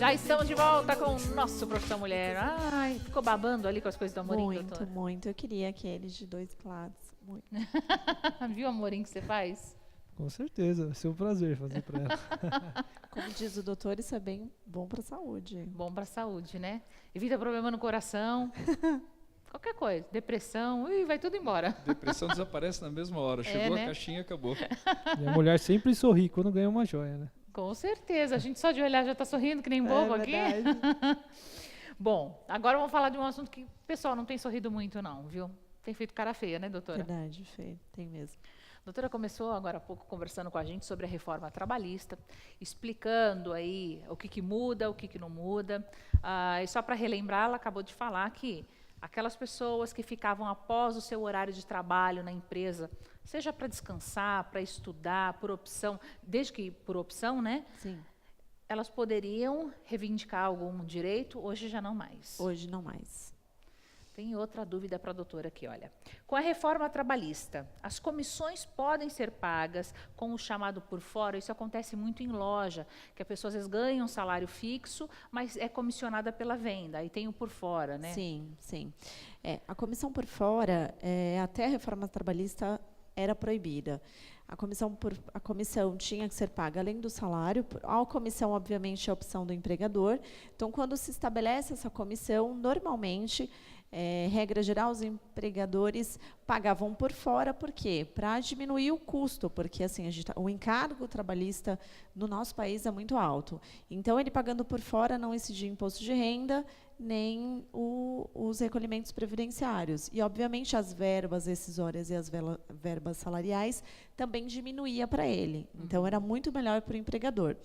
Já estamos de volta com o nosso Profissão Mulher. Ai, ficou babando ali com as coisas do Amorim, Muito, doutora? muito. Eu queria aqueles de 2 lados. Muito. Viu o Amorim que você faz? Com certeza, vai ser um prazer fazer para ela. Como diz o doutor, isso é bem bom para a saúde. Bom pra saúde, né? Evita problema no coração. Qualquer coisa. Depressão. Ih, vai tudo embora. Depressão desaparece na mesma hora. Chegou né? a caixinha, acabou. E a mulher sempre sorri quando ganha uma joia, né? Com certeza. A gente só de olhar já tá sorrindo que nem bobo aqui. verdade. Bom, agora vamos falar de um assunto que o pessoal não tem sorrido muito não, viu? Tem feito cara feia, né, doutora? Verdade, Fê. Tem mesmo. A doutora começou agora há pouco conversando com a gente sobre a reforma trabalhista, explicando aí o que muda, o que não muda. E só para relembrar, ela acabou de falar que aquelas pessoas que ficavam após o seu horário de trabalho na empresa, seja para descansar, para estudar, por opção, desde que por opção, né? Sim. Elas poderiam reivindicar algum direito, hoje já não mais. Hoje não mais. Tem outra dúvida para a doutora aqui, olha. Com a reforma trabalhista, as comissões podem ser pagas com o chamado por fora? Isso acontece muito em loja, que a pessoa às vezes ganha um salário fixo, mas é comissionada pela venda, aí tem o por fora, né? Sim, sim. A comissão por fora, até a reforma trabalhista, era proibida. A comissão tinha que ser paga além do salário. A comissão, obviamente, é a opção do empregador. Então, quando se estabelece essa comissão, normalmente, regra geral, os empregadores pagavam por fora. Por quê? Para diminuir o custo, porque assim, o encargo trabalhista no nosso país é muito alto. Então, ele pagando por fora não incidia imposto de renda, nem os recolhimentos previdenciários. E, obviamente, as verbas rescisórias e as verbas salariais também diminuía para ele. Então, era muito melhor para o empregador.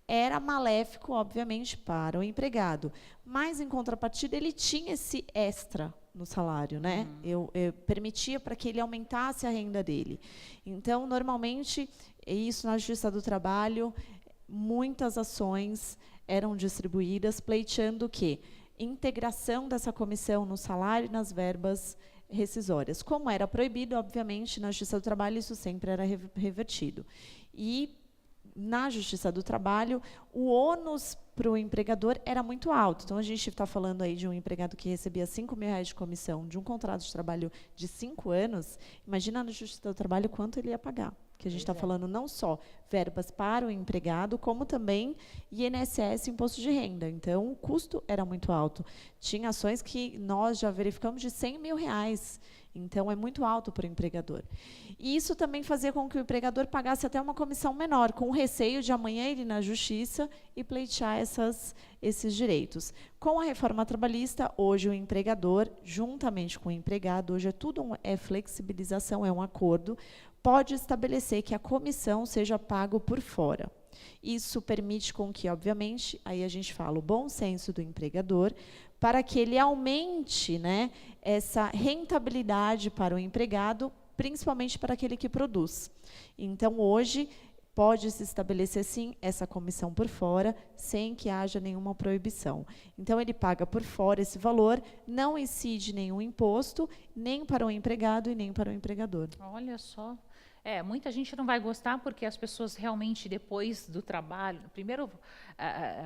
Era maléfico, obviamente, para o empregado. Mas, em contrapartida, ele tinha esse extra no salário, né? Eu permitia para que ele aumentasse a renda dele. Então, normalmente, isso na Justiça do Trabalho, muitas ações eram distribuídas, pleiteando o quê? Integração dessa comissão no salário e nas verbas rescisórias. Como era proibido, obviamente, na Justiça do Trabalho, isso sempre era revertido. E, na Justiça do Trabalho, o ônus para o empregador era muito alto. Então, a gente está falando aí de um empregado que recebia R$5.000 de comissão de um contrato de trabalho de 5 anos. Imagina na Justiça do Trabalho quanto ele ia pagar. Que a gente está falando não só verbas para o empregado, como também INSS, imposto de renda. Então, o custo era muito alto. Tinha ações que nós já verificamos de R$100.000. Então, é muito alto para o empregador. E isso também fazia com que o empregador pagasse até uma comissão menor, com o receio de amanhã ir na justiça e pleitear esses direitos. Com a reforma trabalhista, hoje o empregador, juntamente com o empregado, hoje é flexibilização, é um acordo, pode estabelecer que a comissão seja pago por fora. Isso permite com que, obviamente, aí a gente fala o bom senso do empregador, para que ele aumente, né, essa rentabilidade para o empregado, principalmente para aquele que produz. Então, hoje, pode-se estabelecer, sim, essa comissão por fora, sem que haja nenhuma proibição. Então, ele paga por fora esse valor, não incide nenhum imposto, nem para o empregado e nem para o empregador. Olha só. Muita gente não vai gostar porque as pessoas realmente, depois do trabalho, primeiro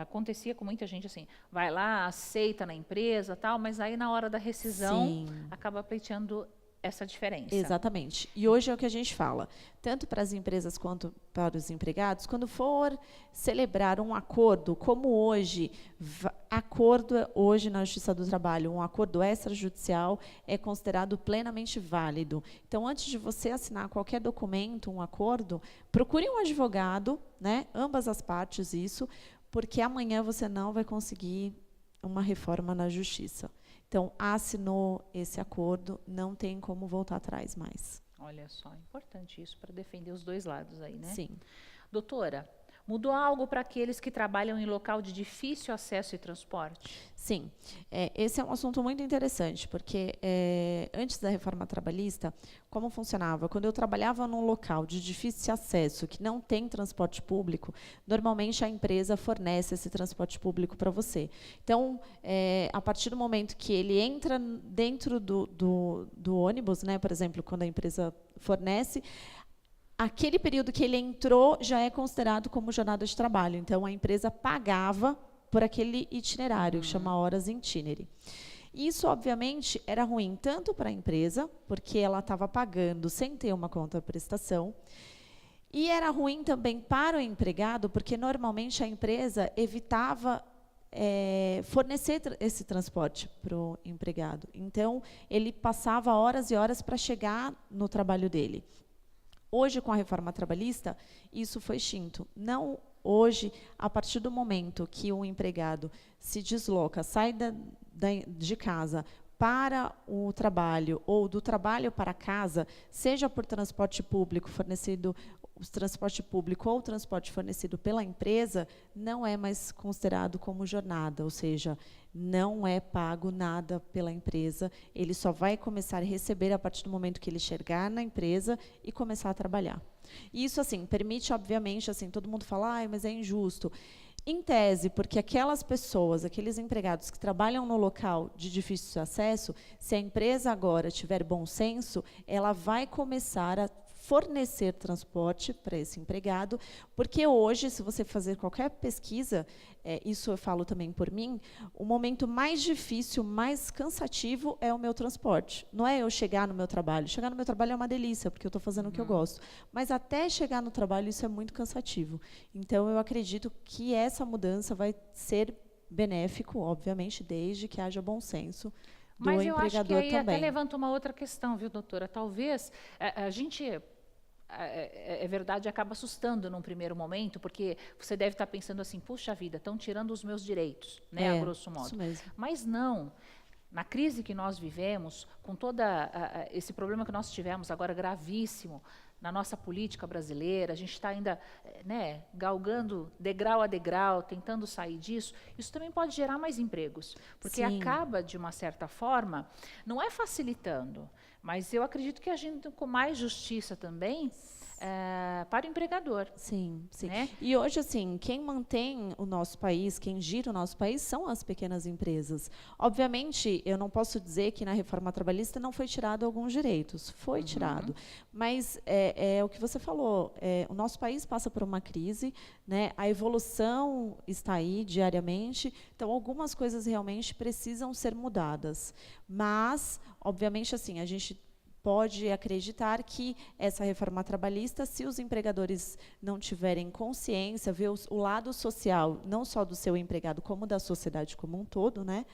acontecia com muita gente assim, vai lá, aceita na empresa, tal, mas aí na hora da rescisão Sim. acaba pleiteando essa diferença. Exatamente. E hoje é o que a gente fala, tanto para as empresas quanto para os empregados, quando for celebrar um acordo, como hoje, acordo hoje na Justiça do Trabalho, um acordo extrajudicial é considerado plenamente válido. Então, antes de você assinar qualquer documento, um acordo, procure um advogado, né, ambas as partes isso, porque amanhã você não vai conseguir uma reforma na Justiça. Então, assinou esse acordo, não tem como voltar atrás mais. Olha só, importante isso para defender os dois lados aí, né? Sim. Doutora, mudou algo para aqueles que trabalham em local de difícil acesso e transporte? Sim. Esse é um assunto muito interessante, porque antes da reforma trabalhista, como funcionava? Quando eu trabalhava num local de difícil acesso, que não tem transporte público, normalmente a empresa fornece esse transporte público para você. Então, a partir do momento que ele entra dentro do ônibus, né, por exemplo, quando a empresa fornece, aquele período que ele entrou já é considerado como jornada de trabalho. Então, a empresa pagava por aquele itinerário, que chama horas itinere. Isso, obviamente, era ruim tanto para a empresa, porque ela estava pagando sem ter uma contraprestação, e era ruim também para o empregado, porque normalmente a empresa evitava fornecer esse transporte para o empregado. Então, ele passava horas e horas para chegar no trabalho dele. Hoje, com a reforma trabalhista, isso foi extinto. Não hoje, a partir do momento que o empregado se desloca, sai de casa para o trabalho ou do trabalho para casa, seja por transporte público fornecido, o transporte público ou o transporte fornecido pela empresa, não é mais considerado como jornada, ou seja, não é pago nada pela empresa, ele só vai começar a receber a partir do momento que ele chegar na empresa e começar a trabalhar. E isso, assim, permite, obviamente, assim, todo mundo fala, mas é injusto. Em tese, porque aquelas pessoas, aqueles empregados que trabalham no local de difícil acesso, se a empresa agora tiver bom senso, ela vai começar a fornecer transporte para esse empregado, porque hoje, se você fazer qualquer pesquisa, isso eu falo também por mim, o momento mais difícil, mais cansativo é o meu transporte. Não é eu chegar no meu trabalho. Chegar no meu trabalho é uma delícia, porque eu estou fazendo o que eu gosto. Mas até chegar no trabalho, isso é muito cansativo. Então, eu acredito que essa mudança vai ser benéfico, obviamente, desde que haja bom senso do Mas eu acho que aí também. até levanta uma outra questão, viu, doutora? Talvez a gente... É verdade, acaba assustando num primeiro momento, porque você deve estar pensando assim, puxa vida, estão tirando os meus direitos, né, a grosso modo. Isso mesmo. Mas não. Na crise que nós vivemos, com todo esse problema que nós tivemos agora gravíssimo na nossa política brasileira, a gente está ainda galgando degrau a degrau, tentando sair disso, isso também pode gerar mais empregos, porque acaba, de uma certa forma, não é facilitando, mas eu acredito que a gente com mais justiça também para o empregador. Sim, sim. Né? E hoje, assim, quem mantém o nosso país, quem gira o nosso país, são as pequenas empresas. Obviamente, eu não posso dizer que na reforma trabalhista não foi tirado alguns direitos. Foi tirado. Mas é o que você falou, o nosso país passa por uma crise, né? A evolução está aí diariamente, então algumas coisas realmente precisam ser mudadas. Mas, obviamente, assim, a gente pode acreditar que essa reforma trabalhista, se os empregadores não tiverem consciência, ver o lado social, não só do seu empregado, como da sociedade como um todo, né,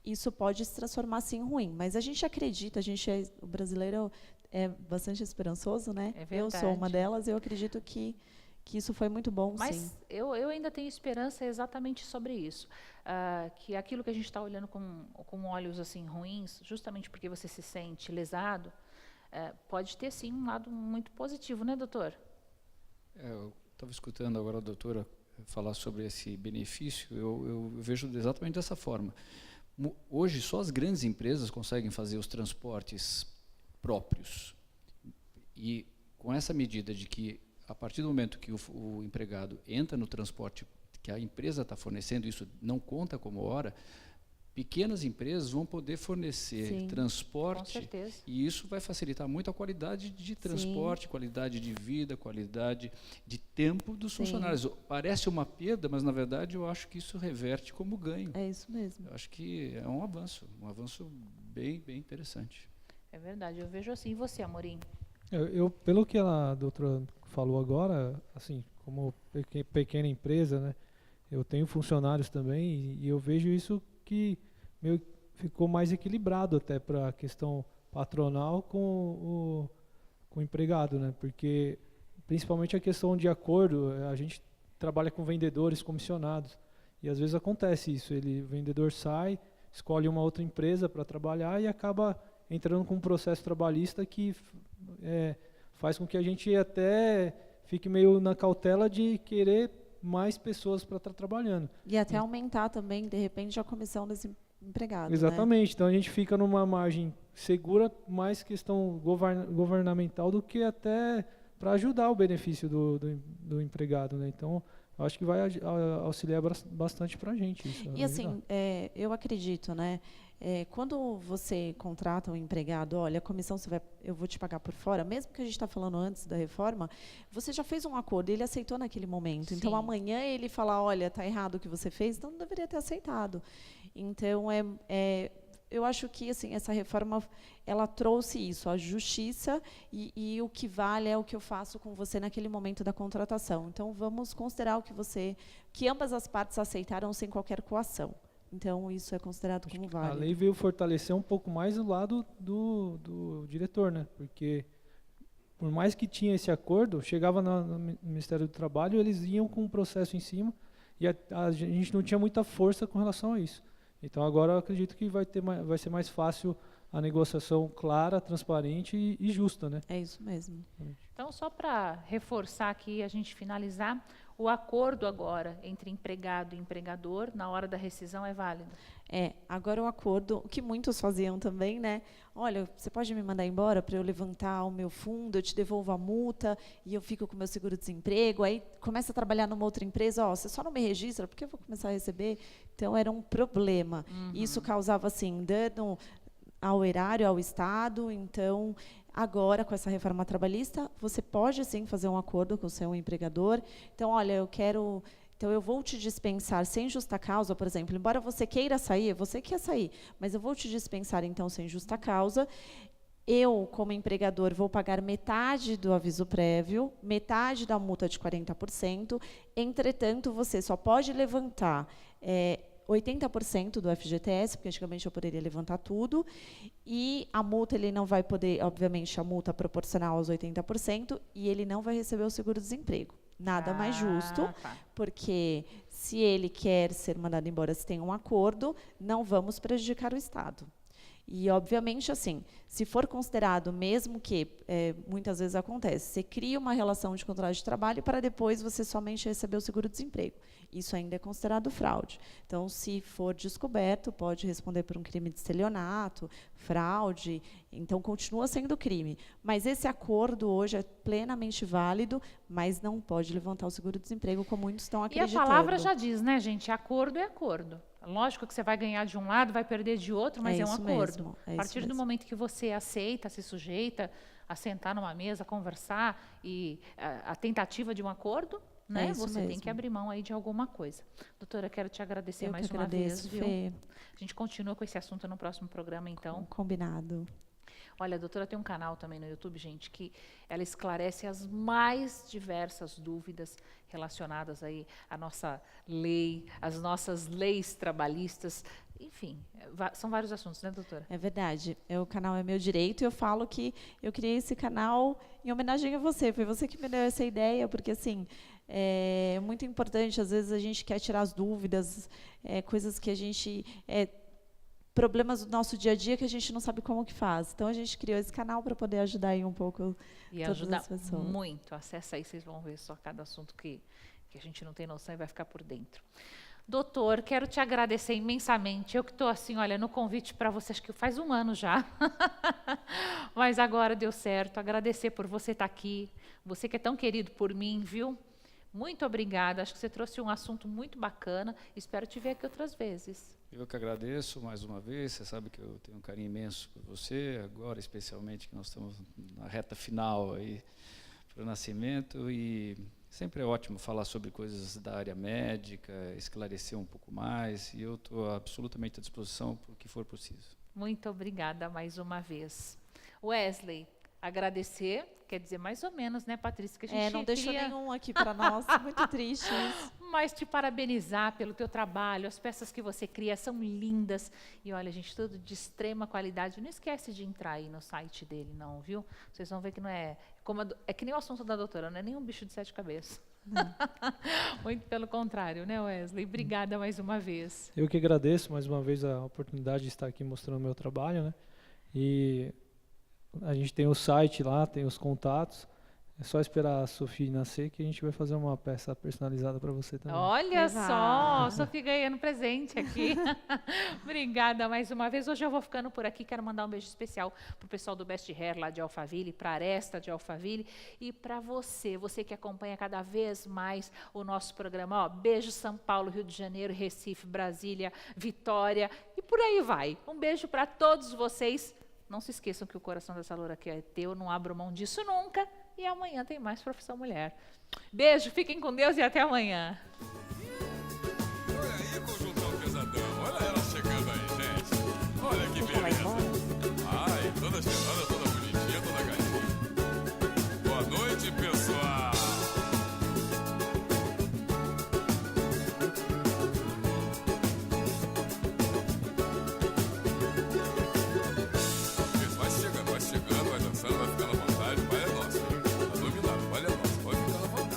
isso pode se transformar, sim, em ruim. Mas a gente acredita, o brasileiro é bastante esperançoso, né? É verdade. Eu sou uma delas, eu acredito que isso foi muito bom, mas sim. Eu ainda tenho esperança exatamente sobre isso. Que aquilo que a gente está olhando com olhos assim ruins, justamente porque você se sente lesado, pode ter, sim, um lado muito positivo, né, doutor? Eu estava escutando agora a doutora falar sobre esse benefício, eu vejo exatamente dessa forma. Hoje, só as grandes empresas conseguem fazer os transportes próprios. E com essa medida de que, a partir do momento que o empregado entra no transporte que a empresa está fornecendo, isso não conta como hora, pequenas empresas vão poder fornecer transporte, com certeza. E isso vai facilitar muito a qualidade de transporte, qualidade de vida, qualidade de tempo dos funcionários. Parece uma perda, mas, na verdade, eu acho que isso reverte como ganho. É isso mesmo. Eu acho que é um avanço bem, bem interessante. É verdade, eu vejo assim. E você, Amorim? Pelo que a doutora falou agora, assim, como pequena empresa, né, eu tenho funcionários também e eu vejo isso que ficou mais equilibrado até para a questão patronal com o empregado, né? Porque principalmente a questão de acordo, a gente trabalha com vendedores comissionados e às vezes acontece isso, o vendedor sai, escolhe uma outra empresa para trabalhar e acaba entrando com um processo trabalhista que faz com que a gente até fique meio na cautela de querer mais pessoas para estar trabalhando. E até aumentar também, de repente, a comissão desse empregado. Exatamente. Né? Então, a gente fica numa margem segura, mais questão governamental do que até para ajudar o benefício do empregado. Né? Então, eu acho que vai auxiliar bastante para a gente. Isso vai E assim, ajudar. eu acredito, né? Quando você contrata um empregado, olha, a comissão eu vou te pagar por fora, mesmo que a gente está falando antes da reforma, você já fez um acordo, ele aceitou naquele momento. Então, Sim. amanhã ele falar, olha, está errado o que você fez, então não deveria ter aceitado. Então, eu acho que assim, essa reforma ela trouxe isso, a justiça, e o que vale é o que eu faço com você naquele momento da contratação. Então, vamos considerar que ambas as partes aceitaram sem qualquer coação. Então, isso é considerado como válido. A lei veio fortalecer um pouco mais o lado do diretor, né? Porque, por mais que tinha esse acordo, chegava no Ministério do Trabalho, eles iam com um processo em cima, e a gente não tinha muita força com relação a isso. Então, agora eu acredito que vai ser mais fácil a negociação clara, transparente e justa, né? É isso mesmo. Então, só para reforçar aqui, a gente finalizar, o acordo agora entre empregado e empregador, na hora da rescisão, é válido? Agora o acordo, o que muitos faziam também, né? Olha, você pode me mandar embora para eu levantar o meu fundo, eu te devolvo a multa e eu fico com o meu seguro-desemprego, aí começa a trabalhar numa outra empresa, você só não me registra, porque eu vou começar a receber? Então, era um problema. Isso causava, assim, dano ao erário, ao Estado. Então, agora, com essa reforma trabalhista, você pode, sim, fazer um acordo com o seu empregador. Então, olha, então, eu vou te dispensar sem justa causa, por exemplo, embora você queira sair, você quer sair, mas eu vou te dispensar, então, sem justa causa. Eu, como empregador, vou pagar metade do aviso prévio, metade da multa de 40%. Entretanto, você só pode levantar 80% do FGTS, porque antigamente eu poderia levantar tudo, e a multa ele não vai poder, obviamente, a multa proporcional aos 80%, e ele não vai receber o seguro-desemprego. Nada mais justo, Tá. porque se ele quer ser mandado embora, se tem um acordo, não vamos prejudicar o Estado. E, obviamente, assim, se for considerado, mesmo que muitas vezes acontece, você cria uma relação de contrato de trabalho para depois você somente receber o seguro-desemprego. Isso ainda é considerado fraude. Então, se for descoberto, pode responder por um crime de estelionato, fraude, então continua sendo crime. Mas esse acordo hoje é plenamente válido, mas não pode levantar o seguro-desemprego, como muitos estão E acreditando. a palavra já diz, né, gente? Acordo é acordo. Lógico que você vai ganhar de um lado, vai perder de outro, mas é um acordo. Mesmo, A partir do momento que você aceita, se sujeita a sentar numa mesa, conversar e a tentativa de um acordo, né? Você tem que abrir mão aí de alguma coisa. Doutora, quero te agradecer mais uma vez, viu? Fê. A gente continua com esse assunto no próximo programa, então. Combinado. Olha, a doutora tem um canal também no YouTube, gente, que ela esclarece as mais diversas dúvidas relacionadas aí à nossa lei, às nossas leis trabalhistas. Enfim, são vários assuntos, né, doutora? É verdade. O canal é meu direito e eu falo que eu criei esse canal em homenagem a você. Foi você que me deu essa ideia, porque, assim, é muito importante. Às vezes a gente quer tirar as dúvidas, coisas que a gente... problemas do nosso dia a dia que a gente não sabe como que faz. Então, a gente criou esse canal para poder ajudar aí um pouco e todas ajudar as pessoas. Muito. Acessa aí, vocês vão ver só cada assunto que a gente não tem noção e vai ficar por dentro. Doutor, quero te agradecer imensamente. Eu que estou assim, olha, no convite para você, acho que faz um ano já. Mas agora deu certo. Agradecer por você estar aqui. Você que é tão querido por mim, viu? Muito obrigada. Acho que você trouxe um assunto muito bacana. Espero te ver aqui outras vezes. Eu que agradeço mais uma vez. Você sabe que eu tenho um carinho imenso por você, agora especialmente que nós estamos na reta final aí para o nascimento, e sempre é ótimo falar sobre coisas da área médica, esclarecer um pouco mais, e eu estou absolutamente à disposição para o que for preciso. Muito obrigada mais uma vez. Wesley, agradecer, quer dizer, mais ou menos, né, Patrícia? Que a gente não deixou nenhum aqui para nós, muito triste isso. Mas te parabenizar pelo teu trabalho, as peças que você cria são lindas. E olha, gente, tudo de extrema qualidade. Não esquece de entrar aí no site dele, não, viu? Vocês vão ver que não é... é que nem o assunto da doutora, não é nem um bicho de 7 cabeças. Muito pelo contrário, né, Wesley? Obrigada mais uma vez. Eu que agradeço mais uma vez a oportunidade de estar aqui mostrando o meu trabalho, né? E a gente tem o site lá, tem os contatos. É só esperar a Sofia nascer que a gente vai fazer uma peça personalizada para você também. Olha Exato. só, Sofia ganhando presente aqui. Obrigada mais uma vez. Hoje eu vou ficando por aqui. Quero mandar um beijo especial pro pessoal do Best Hair lá de Alphaville, para Aresta de Alphaville e para você que acompanha cada vez mais o nosso programa. Ó, beijo São Paulo, Rio de Janeiro, Recife, Brasília, Vitória e por aí vai. Um beijo para todos vocês. Não se esqueçam que o coração dessa loura aqui é teu, não abro mão disso nunca. E amanhã tem mais Profissão Mulher. Beijo, fiquem com Deus e até amanhã.